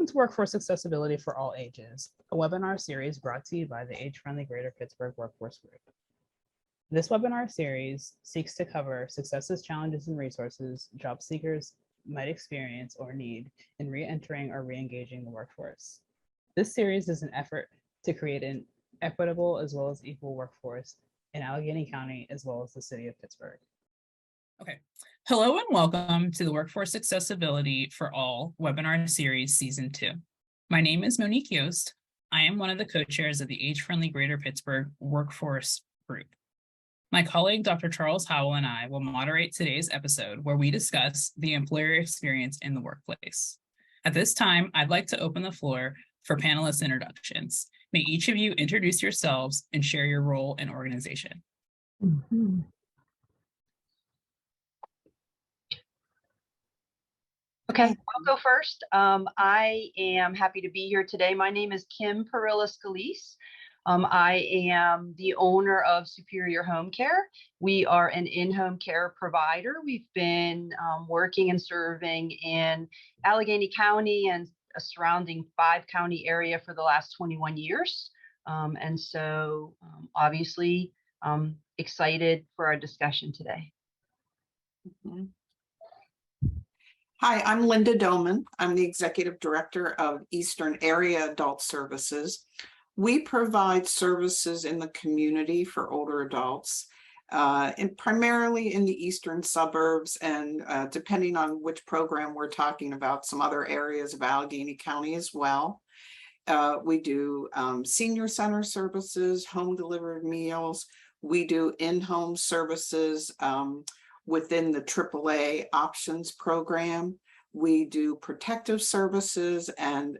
Welcome to Workforce Accessibility for All Ages, a webinar series brought to you by the Age-Friendly Greater Pittsburgh Workforce Group. This webinar series seeks to cover successes, challenges, and resources job seekers might experience or need in re-entering or re-engaging the workforce. This series is an effort to create an equitable as well as equal workforce in Allegheny County as well as the city of Pittsburgh. Okay, hello and welcome to the Workforce Accessibility for All webinar series season 2. My name is Monique Yost. I am one of the co-chairs of the Age-Friendly Greater Pittsburgh Workforce Group. My colleague, Dr. Charles Howell, and I will moderate today's episode where we discuss the employer experience in the workplace. At this time, I'd like to open the floor for panelist introductions. May each of you introduce yourselves and share your role and organization. Okay, I'll go first. I am happy to be here today. My name is Kim Parilla Scalise. I am the owner of Superior Home Care. We are an in-home care provider. We've been working and serving in Allegheny County and a surrounding 5-county area for the last 21 years. And so obviously excited for our discussion today. Hi, I'm Linda Doman. I'm the Executive Director of Eastern Area Adult Services. We provide services in the community for older adults, and primarily in the eastern suburbs, and depending on which program we're talking about, some other areas of Allegheny County as well. We do senior center services, home delivered meals. We do in-home services within the AAA Options program. We do protective services and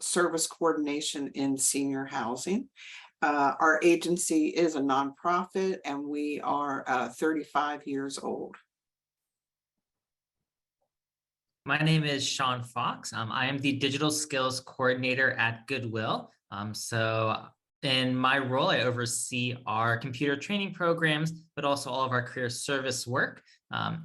service coordination in senior housing. Our agency is a nonprofit and we are 35 years old. My name is Sean Fox. I am the Digital Skills Coordinator at Goodwill. So in my role, I oversee our computer training programs, but also all of our career service work.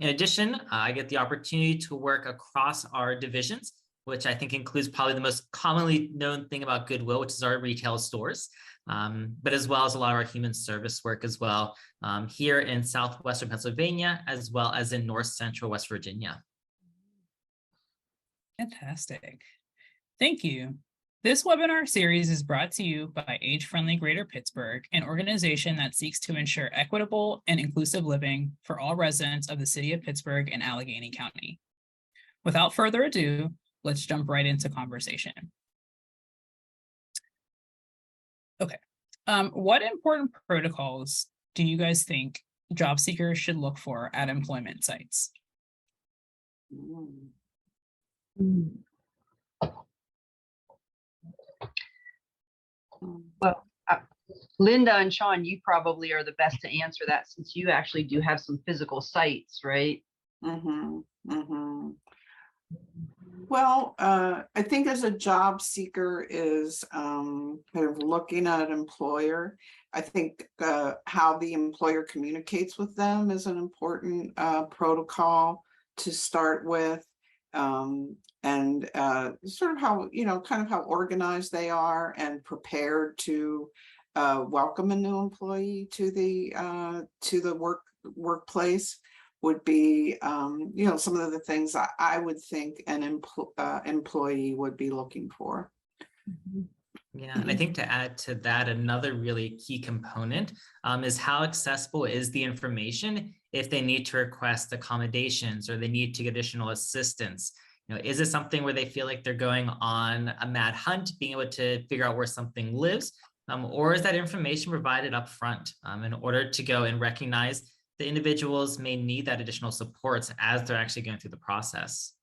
In addition, I get the opportunity to work across our divisions, which I think includes probably the most commonly known thing about Goodwill, which is our retail stores, but as well as a lot of our human service work as well, here in Southwestern Pennsylvania, as well as in North Central West Virginia. Fantastic. Thank you. This webinar series is brought to you by Age-Friendly Greater Pittsburgh, an organization that seeks to ensure equitable and inclusive living for all residents of the city of Pittsburgh and Allegheny County. Without further ado, let's jump right into conversation. Okay, what important protocols do you guys think job seekers should look for at employment sites? Well, Linda and Sean, you probably are the best to answer that since you actually do have some physical sites, right? Well, I think as a job seeker is kind of looking at an employer, I think how the employer communicates with them is an important protocol to start with. And sort of how, kind of how organized they are and prepared to welcome a new employee to the workplace would be, some of the things I would think an employee would be looking for. Yeah, and I think to add to that, another really key component is how accessible is the information if they need to request accommodations or they need to get additional assistance. Is it something where they feel like they're going on a mad hunt, being able to figure out where something lives, or is that information provided up front in order to go and recognize the individuals may need that additional support as they're actually going through the process?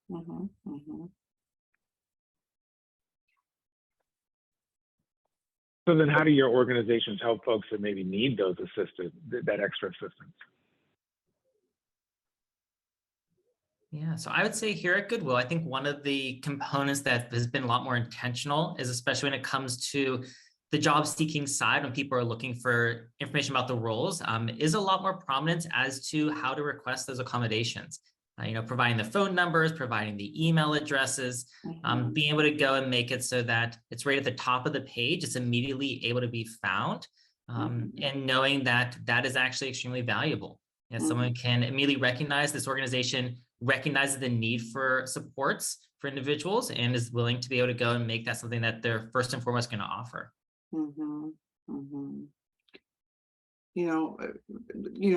So then how do your organizations help folks that maybe need those that extra assistance? Yeah, so I would say here at Goodwill, I think one of the components that has been a lot more intentional is especially when it comes to the job seeking side, when people are looking for information about the roles, is a lot more prominent as to how to request those accommodations. providing the phone numbers, providing the email addresses, Mhm. being able to go and make it so that it's right at the top of the page, it's immediately able to be found, and knowing that that is actually extremely valuable. Someone can immediately recognize this organization recognizes the need for supports for individuals and is willing to be able to go and make that something that they're first and foremost going to offer. Mhm. Mhm.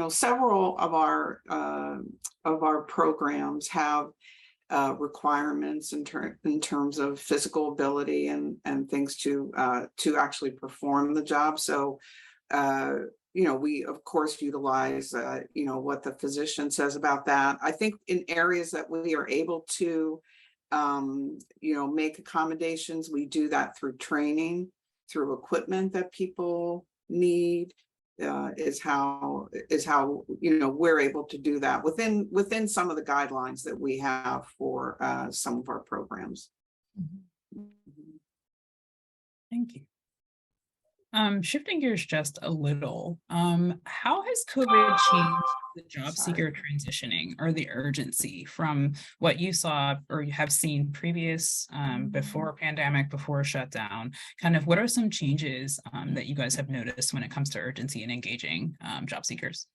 Several of our programs have requirements in terms of physical ability and things to actually perform the job. So, we of course utilize what the physician says about that. I think in areas that we are able to make accommodations, we do that through training, through equipment that people need. Is how we're able to do that within some of the guidelines that we have for some of our programs. Thank you. Shifting gears just a little, how has COVID changed the job seeker transitioning or the urgency from what you saw or you have seen previous before pandemic, before shutdown? Kind of what are some changes that you guys have noticed when it comes to urgency and engaging job seekers?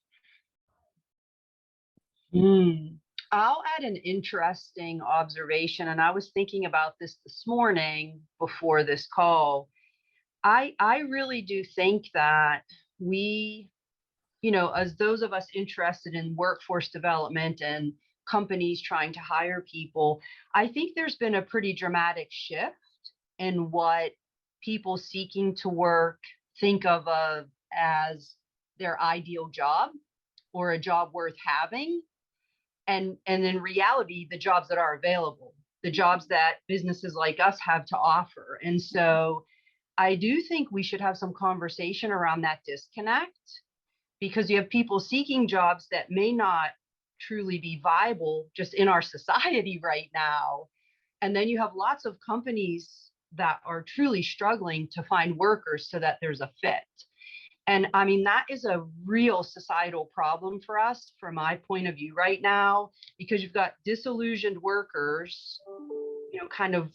I'll add an interesting observation, and I was thinking about this morning before this call. I really do think that we, as those of us interested in workforce development and companies trying to hire people, I think there's been a pretty dramatic shift in what people seeking to work think of as their ideal job or a job worth having. And in reality, the jobs that are available, the jobs that businesses like us have to offer. And so I do think we should have some conversation around that disconnect, because you have people seeking jobs that may not truly be viable just in our society right now. And then you have lots of companies that are truly struggling to find workers so that there's a fit. And I mean, that is a real societal problem for us, from my point of view right now, because you've got disillusioned workers, kind of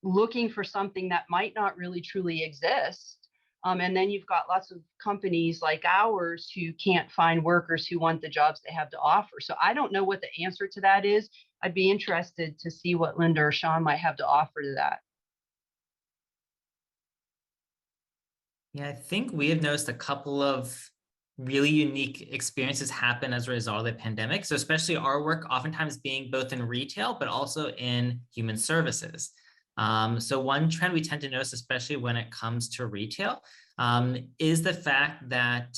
looking for something that might not really truly exist. And then you've got lots of companies like ours who can't find workers who want the jobs they have to offer. So I don't know what the answer to that is. I'd be interested to see what Linda or Sean might have to offer to that. Yeah, I think we have noticed a couple of really unique experiences happen as a result of the pandemic. So especially our work oftentimes being both in retail, but also in human services. So one trend we tend to notice, especially when it comes to retail, is the fact that,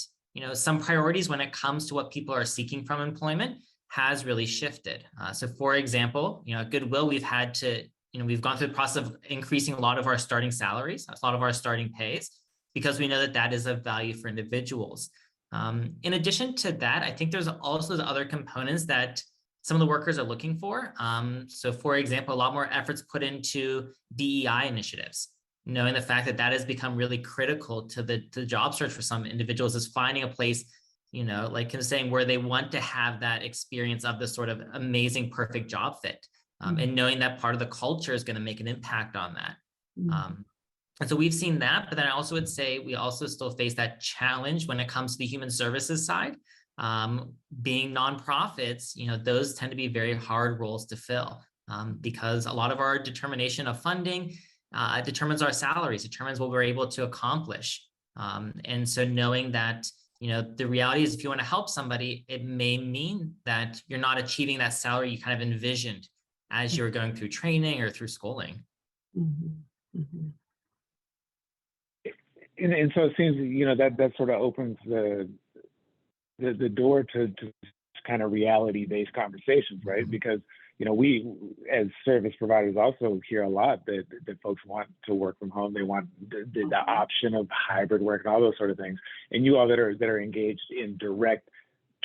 some priorities when it comes to what people are seeking from employment has really shifted. So for example, at Goodwill, we've had to, we've gone through the process of increasing a lot of our starting salaries, a lot of our starting pays, because we know that that is of value for individuals. In addition to that, I think there's also the other components that some of the workers are looking for. So for example, a lot more efforts put into DEI initiatives, knowing the fact that that has become really critical to the job search for some individuals, is finding a place, like Kim was saying, where they want to have that experience of this sort of amazing, perfect job fit, and knowing that part of the culture is going to make an impact on that. And so we've seen that, but then I also would say we also still face that challenge when it comes to the human services side. Being nonprofits, those tend to be very hard roles to fill, because a lot of our determination of funding determines our salaries, determines what we're able to accomplish. And so knowing that, the reality is if you want to help somebody, it may mean that you're not achieving that salary you kind of envisioned as you're going through training or through schooling. And so it seems, that sort of opens the door to kind of reality-based conversations, right? Because, we as service providers also hear a lot that folks want to work from home. They want the option of hybrid work and all those sort of things. And you all that are engaged in direct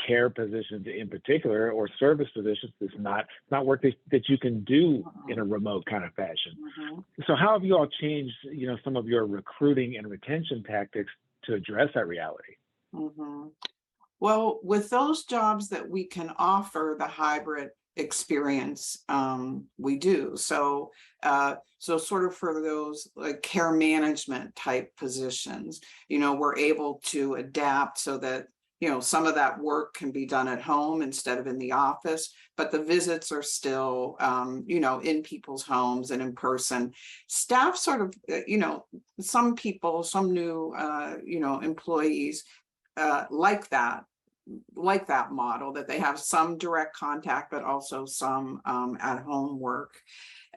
care positions in particular, or service positions, it's not work that you can do in a remote kind of fashion. So how have you all changed, some of your recruiting and retention tactics to address that reality? Well, with those jobs that we can offer the hybrid experience we do. So so sort of for those like care management type positions, you know, we're able to adapt so that, you know, some of that work can be done at home instead of in the office, but the visits are still, you know, in people's homes and in person. Staff sort of, you know, some people, some new, you know, employees like that model, that they have some direct contact, but also some at home work.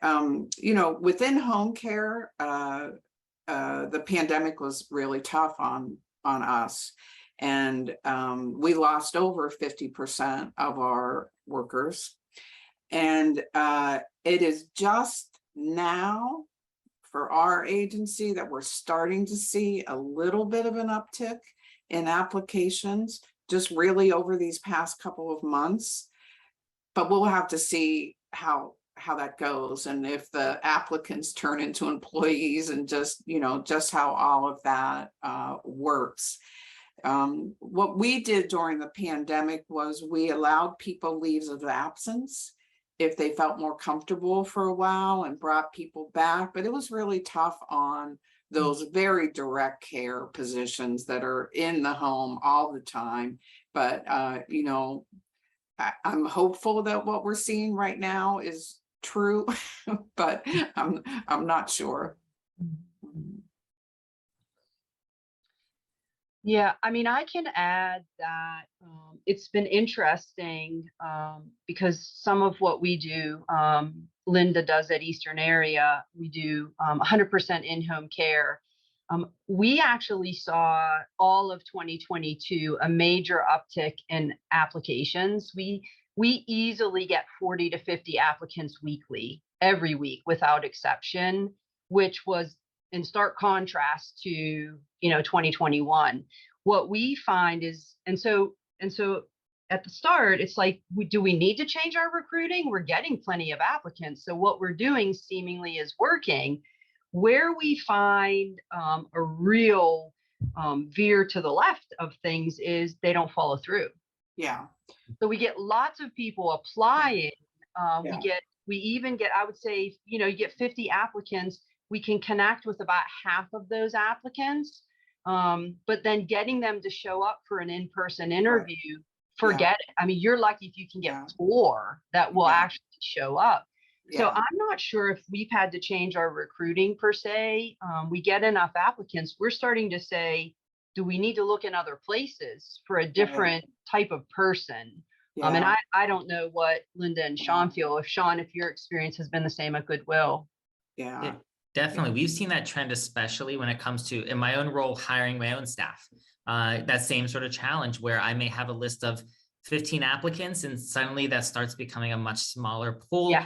You know, within home care, the pandemic was really tough on us. And we lost over 50% of our workers. And it is just now for our agency that we're starting to see a little bit of an uptick in applications, just really over these past couple of months. But we'll have to see how that goes, and if the applicants turn into employees, and just, you know, just how all of that works. What we did during the pandemic was we allowed people leaves of absence if they felt more comfortable for a while, and brought people back. But it was really tough on those very direct care positions that are in the home all the time. But you know, I'm hopeful that what we're seeing right now is true, but I'm not sure. Yeah, I mean, I can add that it's been interesting because some of what we do, Linda does at Eastern Area, we do 100% in-home care. We actually saw all of 2022 a major uptick in applications. We easily get 40 to 50 applicants weekly, every week without exception, which was in stark contrast to, you know, 2021. What we find is, and so at the start, it's like, do we need to change our recruiting? We're getting plenty of applicants. So what we're doing seemingly is working. Where we find a real veer to the left of things is they don't follow through. Yeah. So we get lots of people applying. Yeah. We even get, I would say, you know, you get 50 applicants. We can connect with about half of those applicants, but then getting them to show up for an in-person interview, forget it. I mean, you're lucky if you can get 4 that will actually show up. So I'm not sure if we've had to change our recruiting per se. We get enough applicants. We're starting to say, do we need to look in other places for a different type of person? And I don't know what Linda and Sean feel. Sean, if your experience has been the same at Goodwill. Yeah. Definitely. We've seen that trend, especially when it comes to, in my own role, hiring my own staff. That same sort of challenge where I may have a list of 15 applicants, and suddenly that starts becoming a much smaller pool.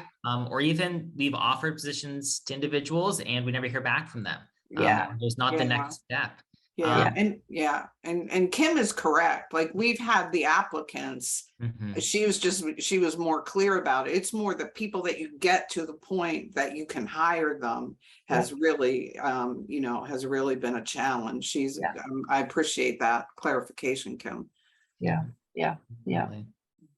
Or even we've offered positions to individuals and we never hear back from them. There's not the next step. And Kim is correct. Like, we've had the applicants. She was more clear about it. It's more the people that you get to the point that you can hire them has really, you know, has really been a challenge. I appreciate that clarification, Kim. And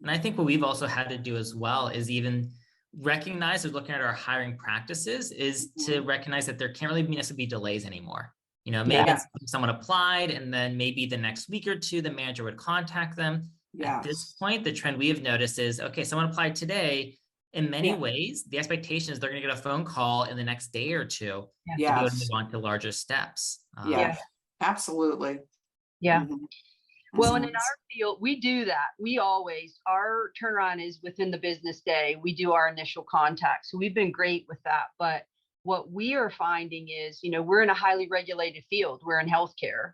I think what we've also had to do as well is even recognize, as looking at our hiring practices, is to recognize that there can't really necessarily be delays anymore. You know, maybe someone applied and then maybe the next week or two, the manager would contact them. At this point, the trend we have noticed is, okay, someone applied today. In many ways, the expectation is they're going to get a phone call in the next day or two to be able to move on to larger steps. Absolutely. Well, and in our field, we do that. Our turnaround is within the business day. We do our initial contact. So we've been great with that. But what we are finding is, you know, we're in a highly regulated field. We're in healthcare.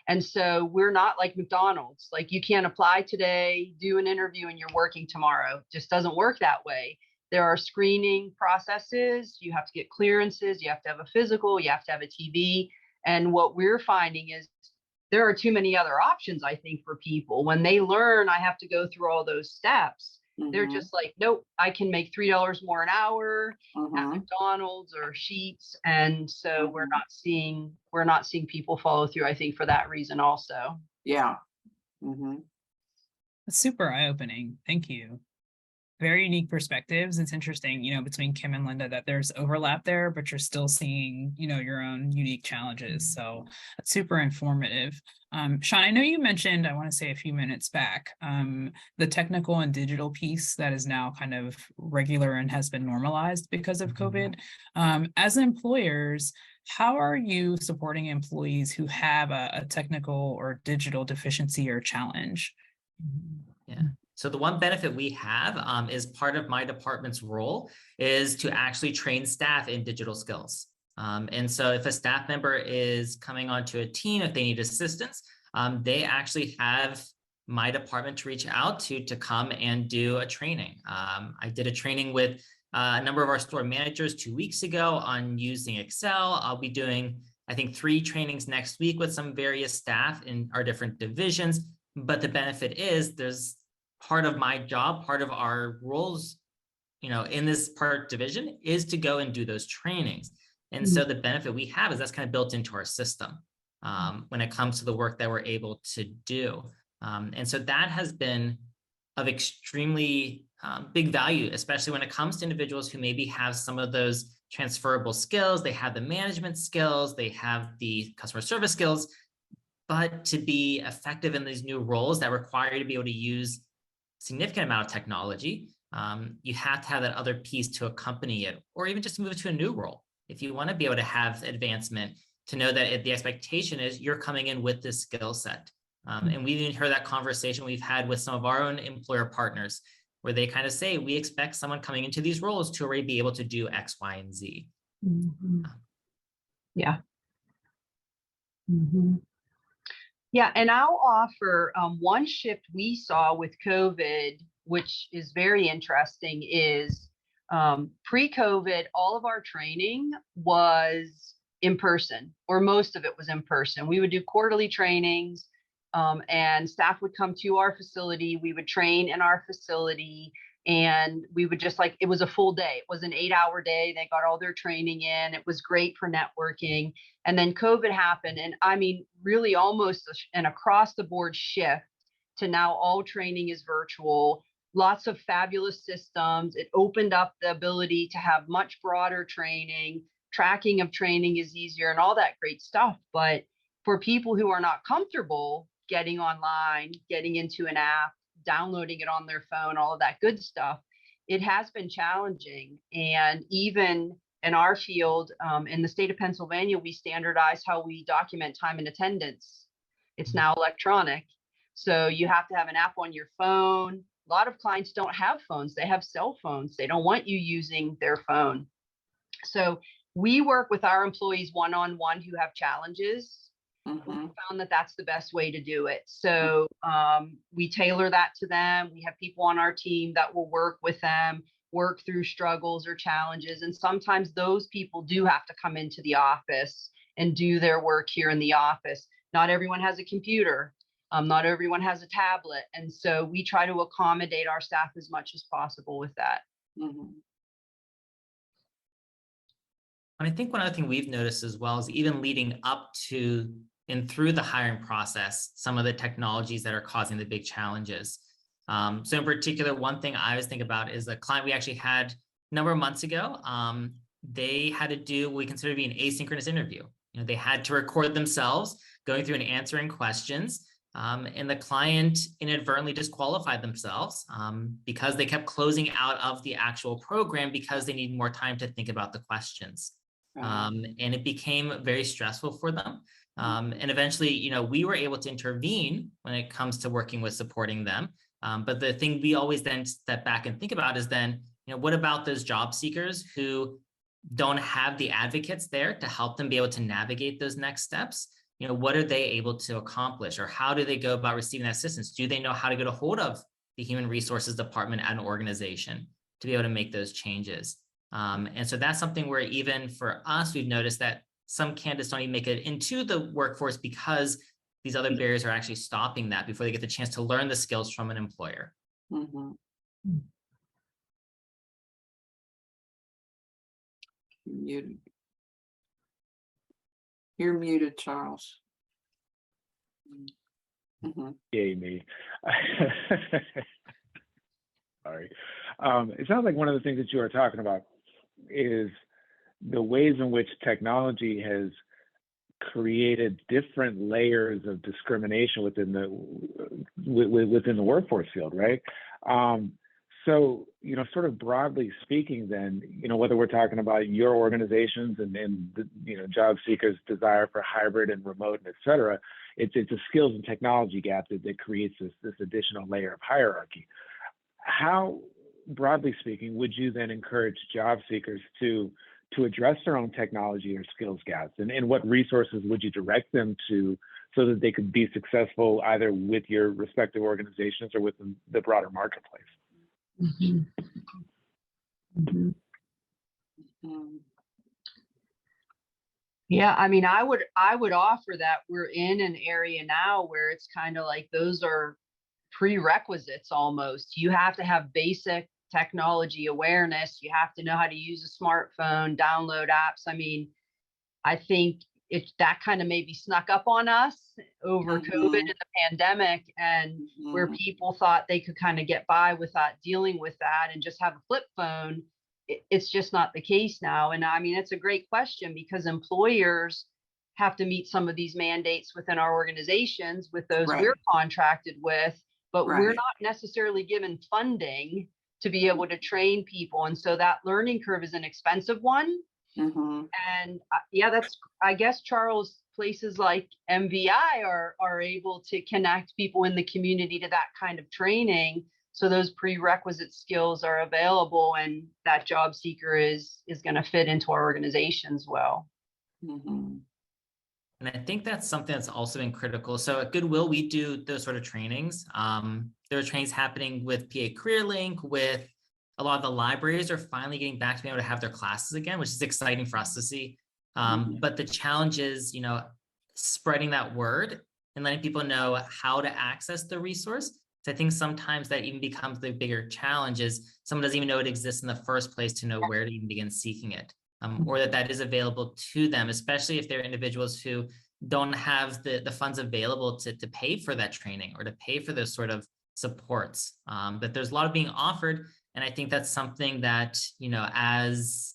And so we're not like McDonald's. Like, you can't apply today, do an interview, and you're working tomorrow. It just doesn't work that way. There are screening processes. You have to get clearances. You have to have a physical. You have to have a TB. And what we're finding is there are too many other options, I think, for people. When they learn I have to go through all those steps, they're just like, nope, I can make $3 more an hour at McDonald's or Sheetz. And so we're not seeing people follow through, I think, for that reason also. That's super eye-opening. Thank you. very unique perspectives. It's interesting, between Kim and Linda that there's overlap there, but you're still seeing, your own unique challenges. So that's super informative. Sean, I know you mentioned, I want to say a few minutes back, the technical and digital piece that is now kind of regular and has been normalized because of COVID. As employers, how are you supporting employees who have a technical or digital deficiency or challenge? Yeah. So the one benefit we have is part of my department's role is to actually train staff in digital skills. And so if a staff member is coming onto a team, if they need assistance, they actually have my department to reach out to come and do a training. I did a training with a number of our store managers 2 weeks ago on using Excel. I'll be doing, I think, 3 trainings next week with some various staff in our different divisions. But the benefit is there's part of my job, part of our roles, in this part division is to go and do those trainings. And so the benefit we have is that's kind of built into our system when it comes to the work that we're able to do. And so that has been of extremely big value, especially when it comes to individuals who maybe have some of those transferable skills. They have the management skills, they have the customer service skills, but to be effective in these new roles that require you to be able to use significant amount of technology, you have to have that other piece to accompany it, or even just move to a new role. If you want to be able to have advancement, to know that the expectation is you're coming in with this skill set. And we've even heard that conversation we've had with some of our own employer partners, where they kind of say, we expect someone coming into these roles to already be able to do X, Y, and Z. Yeah. Yeah, and I'll offer one shift we saw with COVID, which is very interesting, is pre-COVID, all of our training was in person, or most of it was in person. We would do quarterly trainings, and staff would come to our facility. We would train in our facility, and we would just it was a full day. It was an 8-hour day. They got all their training in. It was great for networking. And then COVID happened. And I mean, really almost an across the board shift to now all training is virtual, lots of fabulous systems. It opened up the ability to have much broader training. Tracking of training is easier and all that great stuff. But for people who are not comfortable getting online, getting into an app, downloading it on their phone, all of that good stuff, it has been challenging. And even in our field, in the state of Pennsylvania, we standardize how we document time and attendance. It's now electronic. So you have to have an app on your phone. A lot of clients don't have phones. They have cell phones. They don't want you using their phone. So we work with our employees one-on-one who have challenges. We found that that's the best way to do it. So we tailor that to them. We have people on our team that will work with them, work through struggles or challenges. And sometimes those people do have to come into the office and do their work here in the office. Not everyone has a computer. Not everyone has a tablet. And so we try to accommodate our staff as much as possible with that. And I think one other thing we've noticed as well is even leading up to and through the hiring process, some of the technologies that are causing the big challenges. So in particular, one thing I always think about is a client we actually had a number of months ago. They had to do what we consider to be an asynchronous interview. They had to record themselves going through and answering questions. And the client inadvertently disqualified themselves because they kept closing out of the actual program because they needed more time to think about the questions. And it became very stressful for them. And eventually, we were able to intervene when it comes to working with supporting them. But the thing we always then step back and think about is then, what about those job seekers who don't have the advocates there to help them be able to navigate those next steps? What are they able to accomplish, or how do they go about receiving that assistance? Do they know how to get a hold of the human resources department at an organization to be able to make those changes? And so that's something where even for us, we've noticed that some candidates don't even make it into the workforce because these other barriers are actually stopping that before they get the chance to learn the skills from an employer. You're muted, Charles. Yay, me. Sorry. It sounds like one of the things that you are talking about is the ways in which technology has created different layers of discrimination within the workforce field, right? So, sort of broadly speaking, then, whether we're talking about your organizations and the, job seekers' desire for hybrid and remote, and et cetera, it's a skills and technology gap that creates this additional layer of hierarchy. How, broadly speaking, would you then encourage job seekers to address their own technology or skills gaps, and what resources would you direct them to so that they could be successful either with your respective organizations or with the broader marketplace? Mhm. Mhm. Yeah, I mean, I would offer that we're in an area now where it's kind of like those are prerequisites almost. You have to have basic technology awareness. You have to know how to use a smartphone, download apps. I mean, I think that kind of maybe snuck up on us over COVID and the pandemic, and where people thought they could kind of get by without dealing with that and just have a flip phone. It's just not the case now. And I mean, it's a great question because employers have to meet some of these mandates within our organizations with those Right. we're contracted with, but we're Right. not necessarily given funding to be able to train people. And so that learning curve is an expensive one. Mhm. And yeah, I guess, Charles, places like MVI are able to connect people in the community to that kind of training. So those prerequisite skills are available and that job seeker is going to fit into our organizations well. Mhm. And I think that's something that's also been critical. So at Goodwill, we do those sort of trainings. There are trainings happening with PA CareerLink, with a lot of the libraries are finally getting back to being able to have their classes again, which is exciting for us to see. But the challenge is, spreading that word and letting people know how to access the resource. So I think sometimes that even becomes the bigger challenge is someone doesn't even know it exists in the first place to know where to even begin seeking it. Or that is available to them, especially if they're individuals who don't have the funds available to pay for that training or to pay for those sort of supports. But there's a lot of being offered. And I think that's something that, as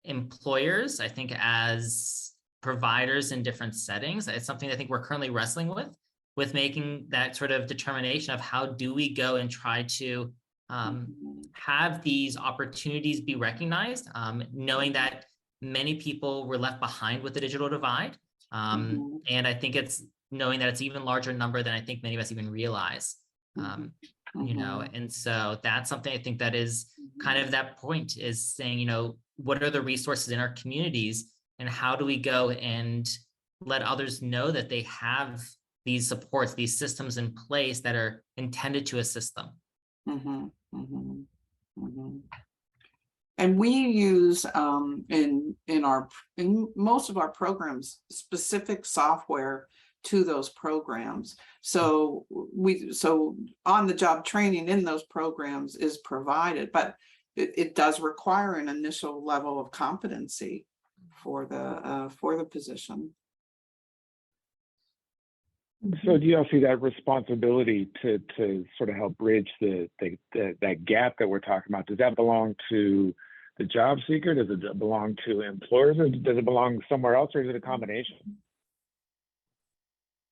employers, I think as providers in different settings, it's something I think we're currently wrestling with making that sort of determination of how do we go and try to have these opportunities be recognized, knowing that many people were left behind with the digital divide. And I think it's knowing that it's even larger number than I think many of us even realize. And so that's something I think that is kind of that point is saying, what are the resources in our communities and how do we go and let others know that they have these supports, these systems in place that are intended to assist them. And we use in most of our programs specific software to those programs. So on the job training in those programs is provided, but it does require an initial level of competency for the position. So do you all see that responsibility to sort of help bridge that gap that we're talking about? Does that belong to the job seeker? Does it belong to employers, or does it belong somewhere else, or is it a combination?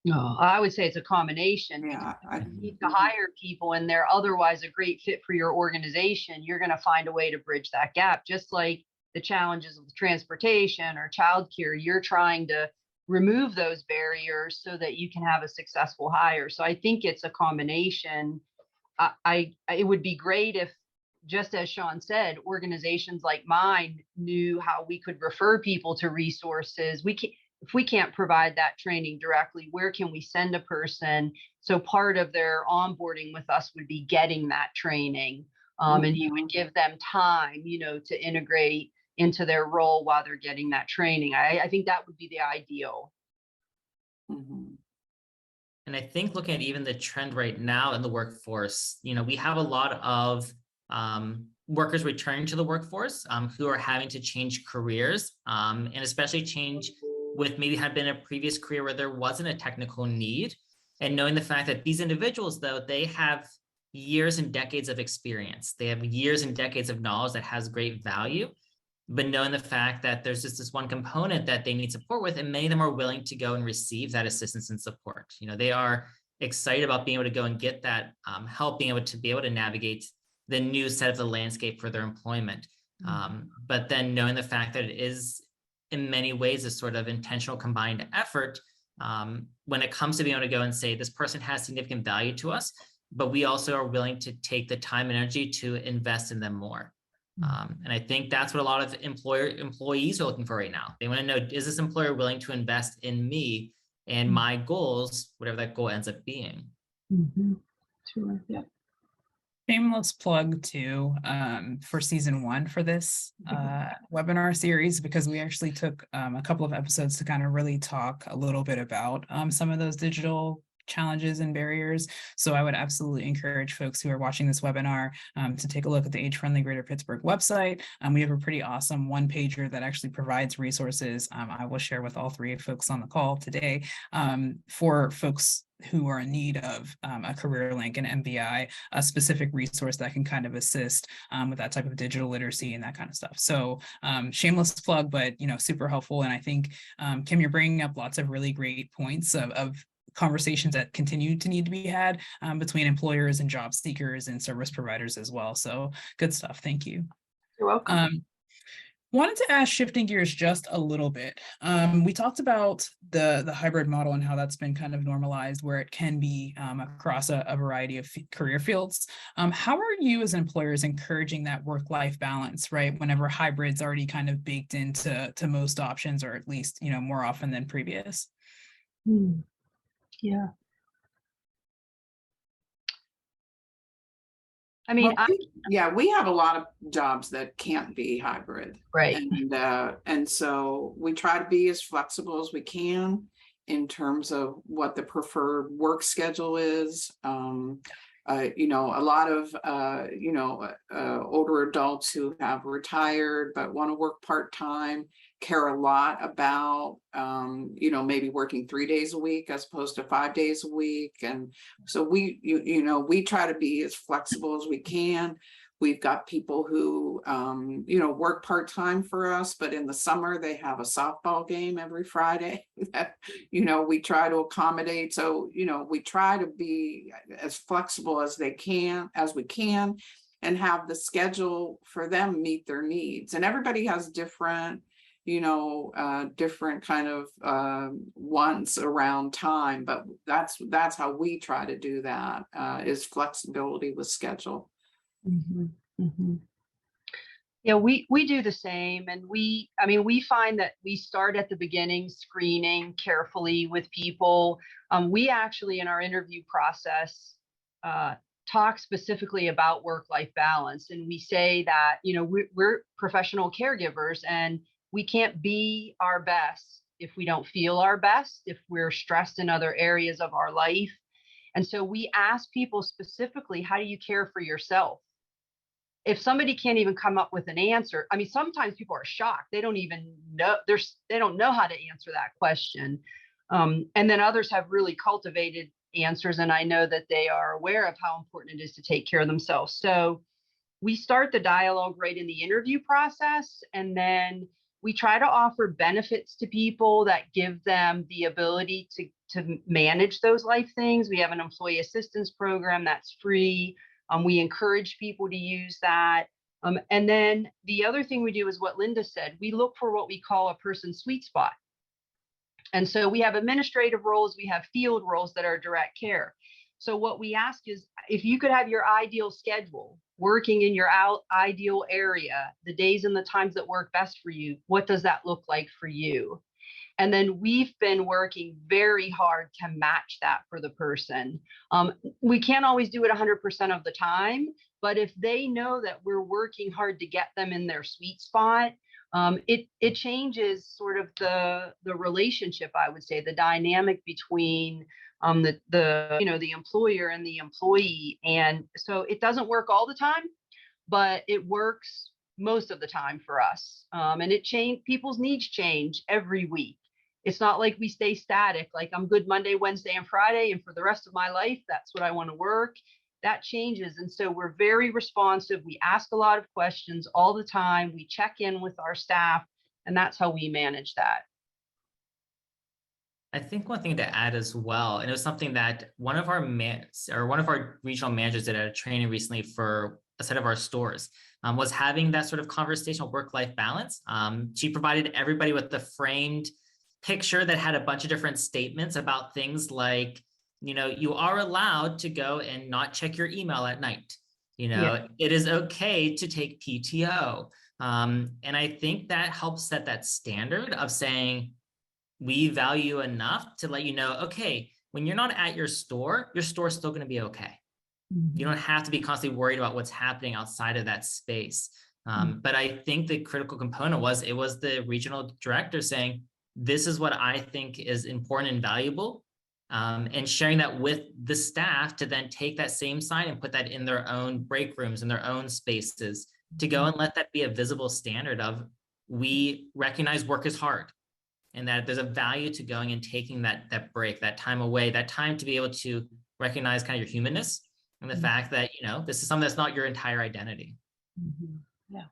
No, I would say it's a combination. Yeah, You need to hire people and they're otherwise a great fit for your organization. You're going to find a way to bridge that gap, just like the challenges of transportation or childcare. You're trying to remove those barriers so that you can have a successful hire. So I think it's a combination. It would be great if, just as Sean said, organizations like mine knew how we could refer people to resources. If we can't provide that training directly, where can we send a person? So part of their onboarding with us would be getting that training. And you would give them time, to integrate into their role while they're getting that training. I think that would be the ideal. And I think looking at even the trend right now in the workforce, we have a lot of workers returning to the workforce who are having to change careers, and especially change with maybe had been a previous career where there wasn't a technical need, and knowing the fact that these individuals, though, they have years and decades of experience. They have years and decades of knowledge that has great value, but knowing the fact that there's just this one component that they need support with, and many of them are willing to go and receive that assistance and support. They are excited about being able to go and get that help, being able to navigate the new set of the landscape for their employment. But then knowing the fact that it is in many ways a sort of intentional combined effort when it comes to being able to go and say, this person has significant value to us, but we also are willing to take the time and energy to invest in them more. And I think that's what a lot of employees are looking for right now. They want to know, is this employer willing to invest in me and my goals, whatever that goal ends up being? Sure. Yeah. Shameless plug too for season 1 for this webinar series, because we actually took a couple of episodes to kind of really talk a little bit about some of those digital challenges and barriers. So I would absolutely encourage folks who are watching this webinar to take a look at the Age Friendly Greater Pittsburgh website. We have a pretty awesome one-pager that actually provides resources. I will share with all 3 folks on the call today for folks who are in need of a career link, an MBI, a specific resource that can kind of assist with that type of digital literacy and that kind of stuff. So shameless plug, but super helpful. And I think, Kim, you're bringing up lots of really great points of conversations that continue to need to be had between employers and job seekers and service providers as well. So good stuff. Thank you. You're welcome. Wanted to ask, shifting gears just a little bit. We talked about the hybrid model and how that's been kind of normalized, where it can be across a variety of career fields. How are you as employers encouraging that work-life balance, right? Whenever hybrid's already kind of baked into most options, or at least, more often than previous? Yeah. I mean, we have a lot of jobs that can't be hybrid. right. And so we try to be as flexible as we can in terms of what the preferred work schedule is. A lot of older adults who have retired but want to work part-time care a lot about maybe working 3 days a week as opposed to 5 days a week. And so we try to be as flexible as we can. We've got people who work part-time for us, but in the summer they have a softball game every Friday that we try to accommodate. So we try to be as flexible as we can, and have the schedule for them meet their needs. And everybody has different different kind of wants around time, but that's how we try to do that, is flexibility with schedule. Yeah, we do the same. And we find that we start at the beginning, screening carefully with people. We actually, in our interview process, talk specifically about work-life balance. And we say that, we're professional caregivers, and we can't be our best if we don't feel our best, if we're stressed in other areas of our life. And so we ask people specifically, how do you care for yourself? If somebody can't even come up with an answer, sometimes people are shocked. They don't even know, they don't know how to answer that question. And then others have really cultivated answers, and I know that they are aware of how important it is to take care of themselves. So we start the dialogue right in the interview process, and then we try to offer benefits to people that give them the ability to manage those life things. We have an employee assistance program that's free. We encourage people to use that. And then the other thing we do is what Linda said. We look for what we call a person's sweet spot. And so we have administrative roles, we have field roles that are direct care. So what we ask is, if you could have your ideal schedule, working in your ideal area, the days and the times that work best for you, what does that look like for you? And then we've been working very hard to match that for the person. We can't always do it 100% of the time, but if they know that we're working hard to get them in their sweet spot, it changes sort of the relationship, I would say, the dynamic between the employer and the employee. And so it doesn't work all the time, but it works most of the time for us. And people's needs change every week. It's not like we stay static, like I'm good Monday, Wednesday, and Friday, and for the rest of my life, that's what I want to work. that changes. And so we're very responsive. We ask a lot of questions all the time. We check in with our staff, and that's how we manage that. I think one thing to add as well, and it was something that one of our regional managers did at a training recently for a set of our stores, was having that sort of conversational work-life balance. She provided everybody with the framed picture that had a bunch of different statements about things like, you are allowed to go and not check your email at night. It is okay to take PTO. And I think that helps set that standard of saying, we value enough to let you know, okay, when you're not at your store's still going to be okay. You don't have to be constantly worried about what's happening outside of that space. But I think the critical component was the regional director saying, this is what I think is important and valuable, and sharing that with the staff to then take that same sign and put that in their own break rooms, in their own spaces, to go and let that be a visible standard of, we recognize work is hard, and that there's a value to going and taking that break, that time away, that time to be able to recognize kind of your humanness and the fact that, this is something that's not your entire identity. Yeah.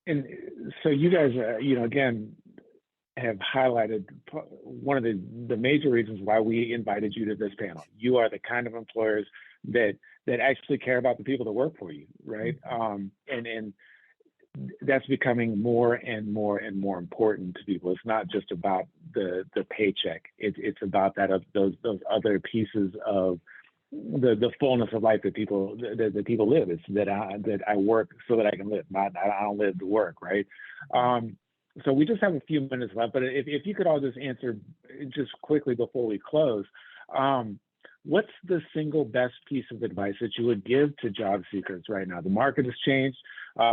And so you guys, again, have highlighted one of the major reasons why we invited you to this panel. You are the kind of employers that actually care about the people that work for you, right? And that's becoming more and more and more important to people. It's not just about the paycheck. It's about those other pieces of the fullness of life that people live. It's that I work so that I can live. I don't live to work, right? So we just have a few minutes left, but if you could all just answer just quickly before we close, what's the single best piece of advice that you would give to job seekers right now? The market has changed.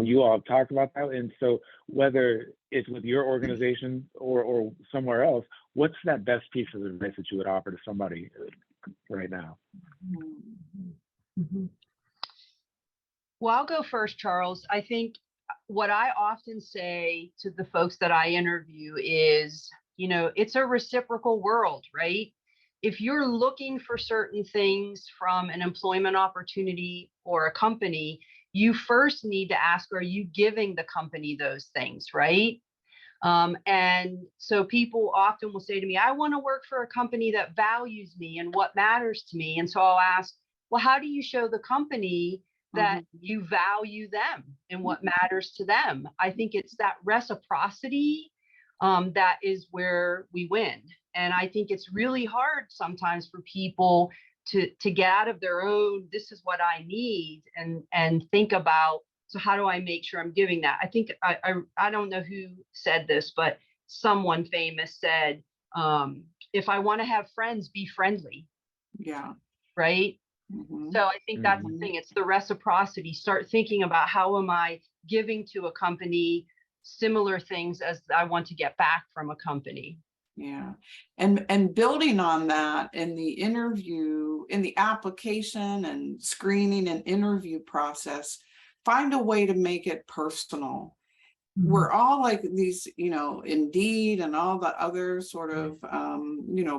You all have talked about that. And so whether it's with your organization or somewhere else, what's that best piece of advice that you would offer to somebody right now? Well, I'll go first, Charles. I think what I often say to the folks that I interview is, it's a reciprocal world, right? If you're looking for certain things from an employment opportunity or a company, you first need to ask, are you giving the company those things, right? And so people often will say to me, I want to work for a company that values me and what matters to me. And so I'll ask, well, how do you show the company that you value them and what matters to them? I think it's that reciprocity that is where we win. And I think it's really hard sometimes for people to get out of their own, this is what I need, and think about, so how do I make sure I'm giving that? I think, I don't know who said this, but someone famous said, if I want to have friends, be friendly. Yeah. Right? So I think that's the thing. It's the reciprocity. Start thinking about, how am I giving to a company similar things as I want to get back from a company? Yeah. And building on that, in the interview, in the application and screening and interview process, find a way to make it personal. We're all like these, Indeed and all the other sort of,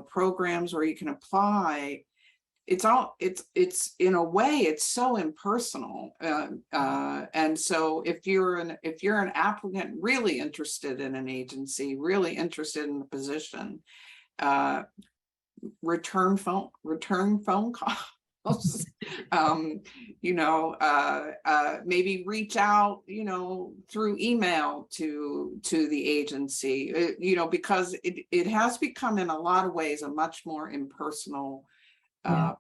programs where you can apply. It's in a way, it's so impersonal. And so if you're an applicant really interested in an agency, really interested in the position, return phone calls, maybe reach out, through email to the agency, because it has become in a lot of ways a much more impersonal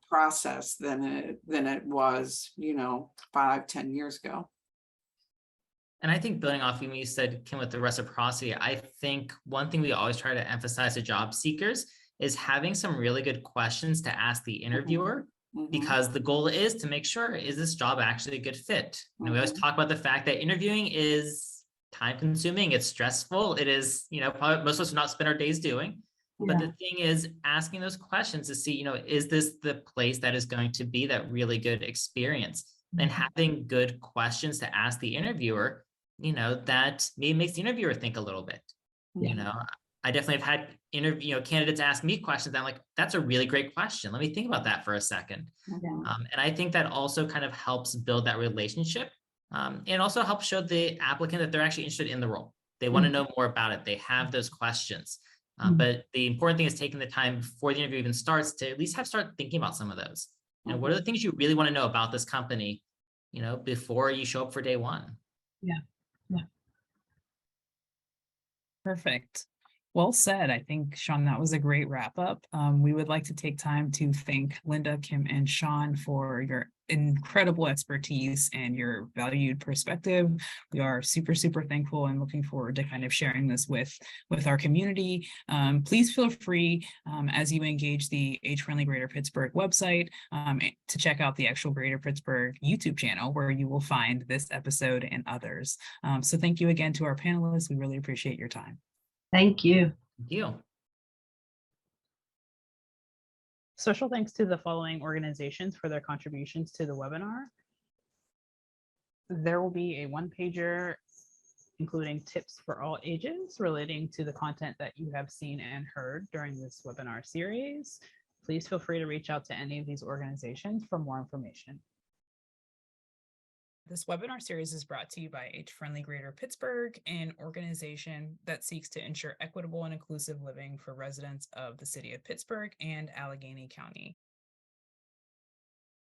process than it was, 5-10 years ago. And I think building off when you said, Kim, with the reciprocity, I think one thing we always try to emphasize to job seekers is having some really good questions to ask the interviewer, because the goal is to make sure, is this job actually a good fit? And we always talk about the fact that interviewing is time consuming, it's stressful, it is, probably most of us do not spend our days doing. But the thing is asking those questions to see, is this the place that is going to be that really good experience? And having good questions to ask the interviewer, that maybe makes the interviewer think a little bit. I definitely have had candidates ask me questions. I'm like, that's a really great question. Let me think about that for a second. And I think that also kind of helps build that relationship, and also helps show the applicant that they're actually interested in the role. They want to know more about it. They have those questions. But the important thing is taking the time before the interview even starts to at least start thinking about some of those. What are the things you really want to know about this company, before you show up for day one? Yeah. Perfect. Well said. I think, Sean, that was a great wrap up. We would like to take time to thank Linda, Kim, and Sean for your incredible expertise and your valued perspective. We are super, super thankful and looking forward to kind of sharing this with our community. Please feel free, as you engage the Age Friendly Greater Pittsburgh website, to check out the actual Greater Pittsburgh YouTube channel, where you will find this episode and others. So thank you again to our panelists. We really appreciate your time. Thank you. Thank you. Special thanks to the following organizations for their contributions to the webinar. There will be a one-pager including tips for all ages relating to the content that you have seen and heard during this webinar series. Please feel free to reach out to any of these organizations for more information. This webinar series is brought to you by Age Friendly Greater Pittsburgh, an organization that seeks to ensure equitable and inclusive living for residents of the city of Pittsburgh and Allegheny County.